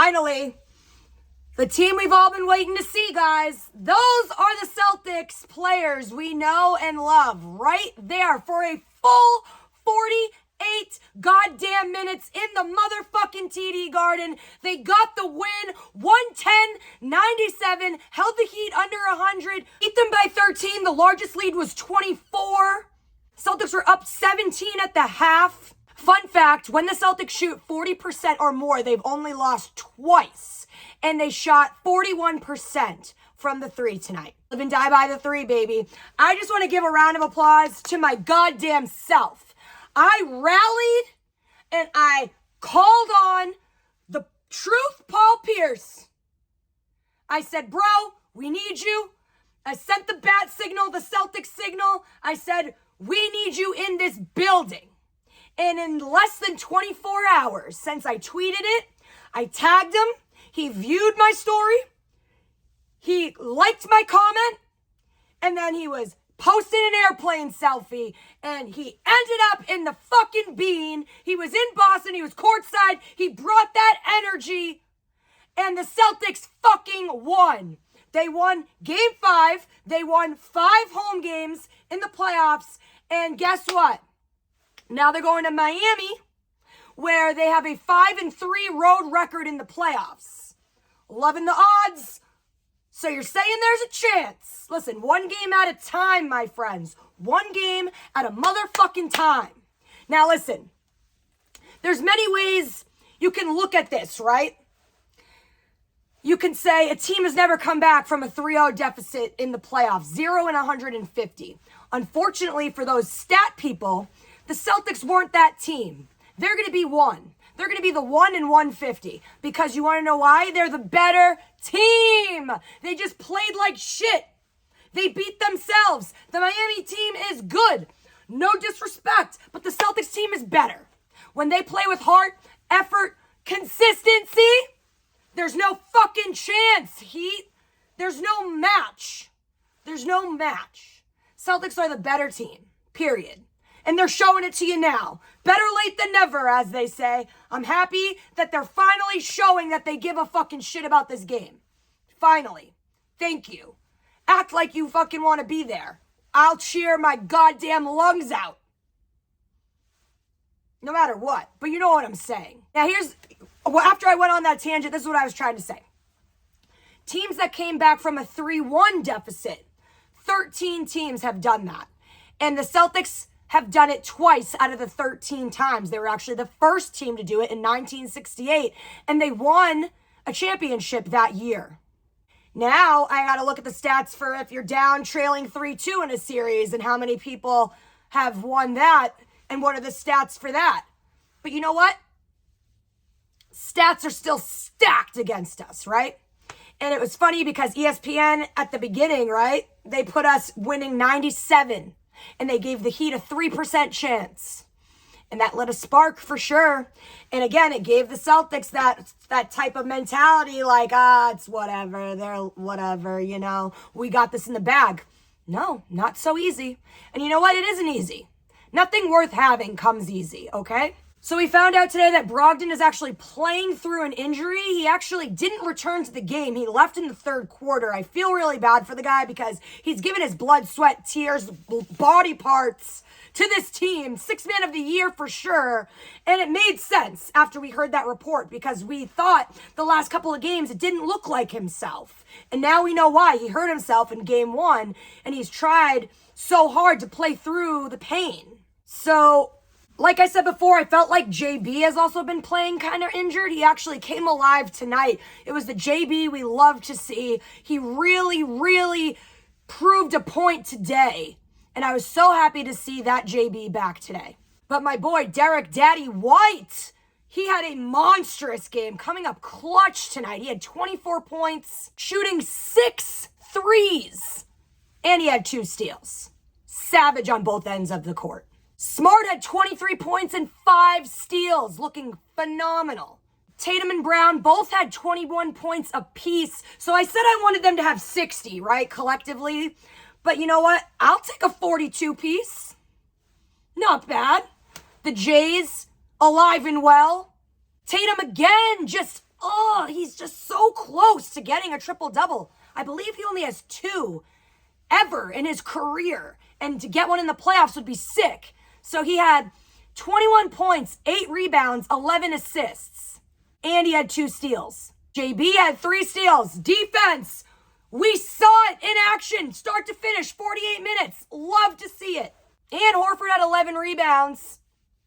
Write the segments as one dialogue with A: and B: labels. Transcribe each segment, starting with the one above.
A: Finally, the team we've all been waiting to see, guys. Those are the Celtics players we know and love right there for a full 48 goddamn minutes in the motherfucking TD Garden. They got the win, 110-97, held the Heat under 100, beat them by 13. The largest lead was 24. Celtics were up 17 at the half. Fun fact, when the Celtics shoot 40% or more, they've only lost twice. And they shot 41% from the three tonight. Live and die by the three, baby. I just want to give a round of applause to my goddamn self. I rallied and I called on the truth, Paul Pierce. I said, bro, we need you. I sent the bat signal, the Celtics signal. I said, we need you in this building. And in less than 24 hours since I tweeted it, I tagged him. He viewed my story. He liked my comment. And then he was posting an airplane selfie. And he ended up in the fucking bean. He was in Boston. He was courtside. He brought that energy. And the Celtics fucking won. They won Game 5. They won 5 home games in the playoffs. And guess what? Now they're going to Miami, where they have a 5-3 road record in the playoffs. Loving the odds. So you're saying there's a chance. Listen, one game at a time, my friends. One game at a motherfucking time. Now listen, there's many ways you can look at this, right? You can say a team has never come back from a 3-0 deficit in the playoffs. 0 and 150. Unfortunately for those stat people, the Celtics weren't that team. They're going to be one. They're going to be the 1 and 150. Because you want to know why? They're the better team. They just played like shit. They beat themselves. The Miami team is good. No disrespect, but the Celtics team is better. When they play with heart, effort, consistency, there's no fucking chance, Heat. There's no match. There's no match. Celtics are the better team, period. And they're showing it to you now. Better late than never, as they say. I'm happy that they're finally showing that they give a fucking shit about this game. Finally. Thank you. Act like you fucking want to be there. I'll cheer my goddamn lungs out. No matter what. But you know what I'm saying. Now after I went on that tangent, this is what I was trying to say. Teams that came back from a 3-1 deficit, 13 teams have done that. And the Celtics have done it twice out of the 13 times. They were actually the first team to do it in 1968, and they won a championship that year. Now, I got to look at the stats for if you're down trailing 3-2 in a series and how many people have won that, and what are the stats for that. But you know what? Stats are still stacked against us, right? And it was funny because ESPN at the beginning, right, they put us winning 97. And they gave the Heat a 3% chance. And that lit a spark for sure. And again, it gave the Celtics that type of mentality like, it's whatever. They're whatever, you know. We got this in the bag. No, not so easy. And you know what? It isn't easy. Nothing worth having comes easy, okay? So we found out today that Brogdon is actually playing through an injury. He actually didn't return to the game. He left in the third quarter. I feel really bad for the guy because he's given his blood, sweat, tears, body parts to this team. 6th man of the year for sure. And it made sense after we heard that report because we thought the last couple of games it didn't look like himself. And now we know why. He hurt himself in game 1 and he's tried so hard to play through the pain. So, like I said before, I felt like JB has also been playing kind of injured. He actually came alive tonight. It was the JB we love to see. He really, really proved a point today. And I was so happy to see that JB back today. But my boy, Derek Daddy White, he had a monstrous game coming up clutch tonight. He had 24 points, shooting 6 threes, and he had 2 steals. Savage on both ends of the court. Smart had 23 points and 5 steals, looking phenomenal. Tatum and Brown both had 21 points apiece. So I said I wanted them to have 60, right, collectively. But you know what? I'll take a 42 piece. Not bad. The Jays alive and well. Tatum again, just Oh, he's just so close to getting a triple-double. I believe he only has 2 ever in his career. And to get one in the playoffs would be sick. So he had 21 points, 8 rebounds, 11 assists. And he had 2 steals. JB had 3 steals. Defense. We saw it in action. Start to finish, 48 minutes. Love to see it. And Horford had 11 rebounds.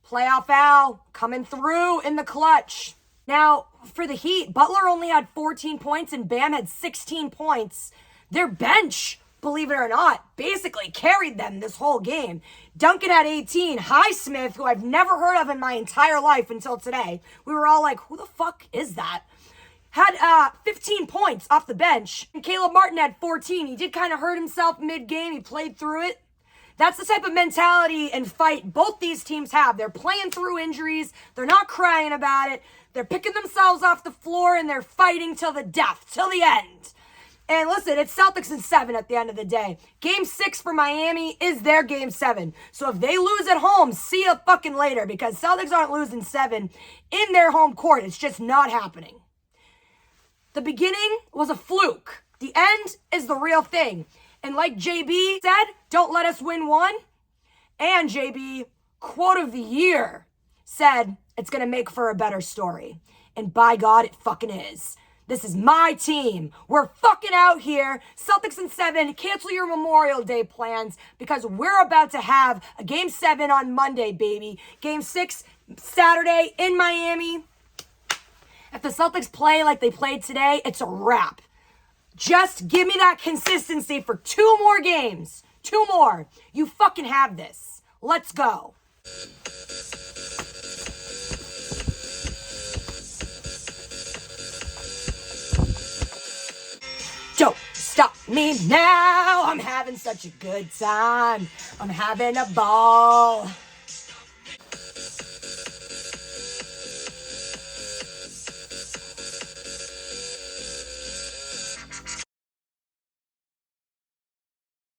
A: Playoff Al coming through in the clutch. Now, for the Heat, Butler only had 14 points and Bam had 16 points. Their bench, believe it or not, basically carried them this whole game. Duncan had 18. Highsmith, who I've never heard of in my entire life until today. We were all like, who the fuck is that? Had 15 points off the bench. And Caleb Martin had 14. He did kind of hurt himself mid-game. He played through it. That's the type of mentality and fight both these teams have. They're playing through injuries. They're not crying about it. They're picking themselves off the floor and they're fighting till the death, till the end. And listen, it's Celtics in 7 at the end of the day. Game 6 for Miami is their game 7. So if they lose at home, see you fucking later, because Celtics aren't losing 7 in their home court. It's just not happening. The beginning was a fluke. The end is the real thing. And like JB said, don't let us win 1. And JB, quote of the year, said it's going to make for a better story. And by God, it fucking is. This is my team. We're fucking out here. Celtics in 7. Cancel your Memorial Day plans because we're about to have a game 7 on Monday, baby. Game 6 Saturday in Miami. If the Celtics play like they played today, it's a wrap. Just give me that consistency for 2 more games. 2 more. You fucking have this. Let's go. Don't stop me now. I'm having such a good time. I'm having a ball.